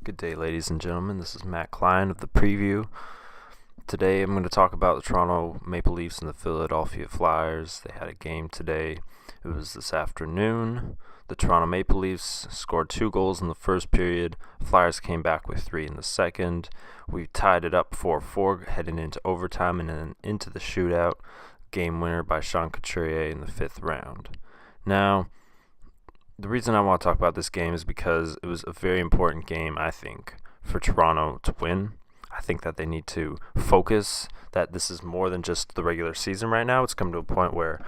Good day, ladies and gentlemen. This is Matt Klein of the Preview. Today I'm going to talk about the Toronto Maple Leafs and the Philadelphia Flyers. They had a game today. It was this afternoon. The Toronto Maple Leafs scored 2 goals in the first period. Flyers came back with 3 in the second. We tied it up 4-4 heading into overtime and then into the shootout. Game winner by Sean Couturier in the 5th round. Now, the reason I want to talk about this game is because it was a very important game, I think, for Toronto to win. I think that they need to focus that this is more than just the regular season right now. It's come to a point where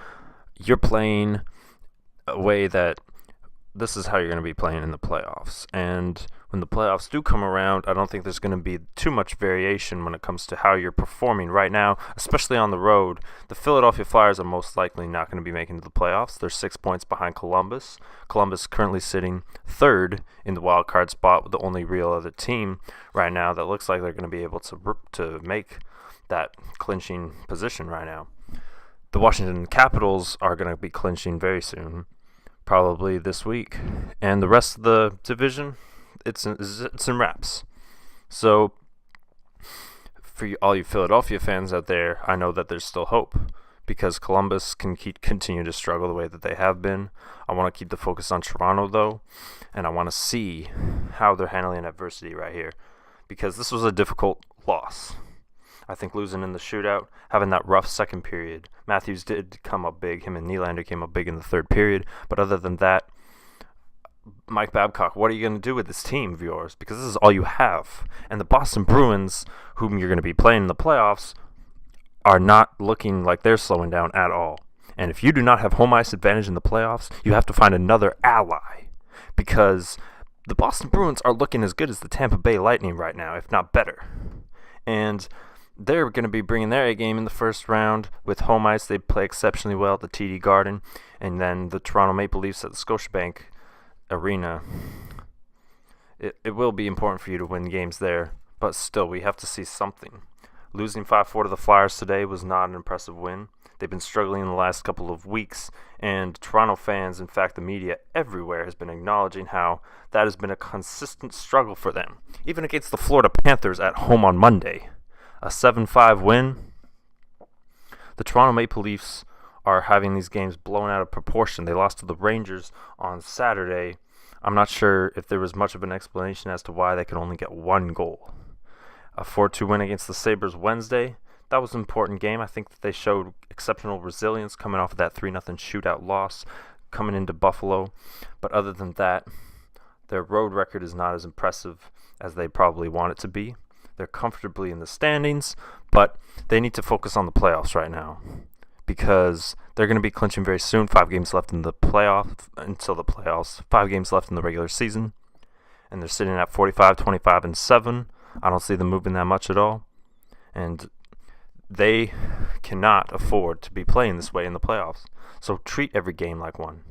you're playing a way that this is how you're going to be playing in the playoffs. And when the playoffs do come around, I don't think there's going to be too much variation when it comes to how you're performing right now, especially on the road. The Philadelphia Flyers are most likely not going to be making it to the playoffs. They're 6 points behind Columbus. Columbus currently sitting 3rd in the wild card spot, with the only real other team right now that looks like they're going to be able to make that clinching position right now. The Washington Capitals are going to be clinching very soon, probably this week, and the rest of the division, it's in wraps. So for all you Philadelphia fans out there, I know that there's still hope because Columbus can continue to struggle the way that they have been. I want to keep the focus on Toronto though, and I want to see how they're handling adversity right here, because this was a difficult loss. I think losing in the shootout, having that rough second period. Matthews did come up big. Him and Nylander came up big in the third period. But other than that, Mike Babcock, what are you going to do with this team of yours? Because this is all you have. And the Boston Bruins, whom you're going to be playing in the playoffs, are not looking like they're slowing down at all. And if you do not have home ice advantage in the playoffs, you have to find another ally. Because the Boston Bruins are looking as good as the Tampa Bay Lightning right now, if not better. And they're going to be bringing their A game in the first round with home ice. They play exceptionally well at the TD Garden, and then the Toronto Maple Leafs at the Scotiabank Arena. It will be important for you to win games there, but still, we have to see something. Losing 5-4 to the Flyers today was not an impressive win. They've been struggling in the last couple of weeks, and Toronto fans, in fact the media everywhere, has been acknowledging how that has been a consistent struggle for them, even against the Florida Panthers at home on Monday. A 7-5 win. The Toronto Maple Leafs are having these games blown out of proportion. They lost to the Rangers on Saturday. I'm not sure if there was much of an explanation as to why they could only get 1 goal. A 4-2 win against the Sabres Wednesday. That was an important game. I think that they showed exceptional resilience coming off of that 3-0 shootout loss coming into Buffalo. But other than that, their road record is not as impressive as they probably want it to be. They're comfortably in the standings, but they need to focus on the playoffs right now because they're going to be clinching very soon. 5 games left in the playoffs until the playoffs. 5 games left in the regular season, and they're sitting at 45, 25, and 7. I don't see them moving that much at all, and they cannot afford to be playing this way in the playoffs. So treat every game like one.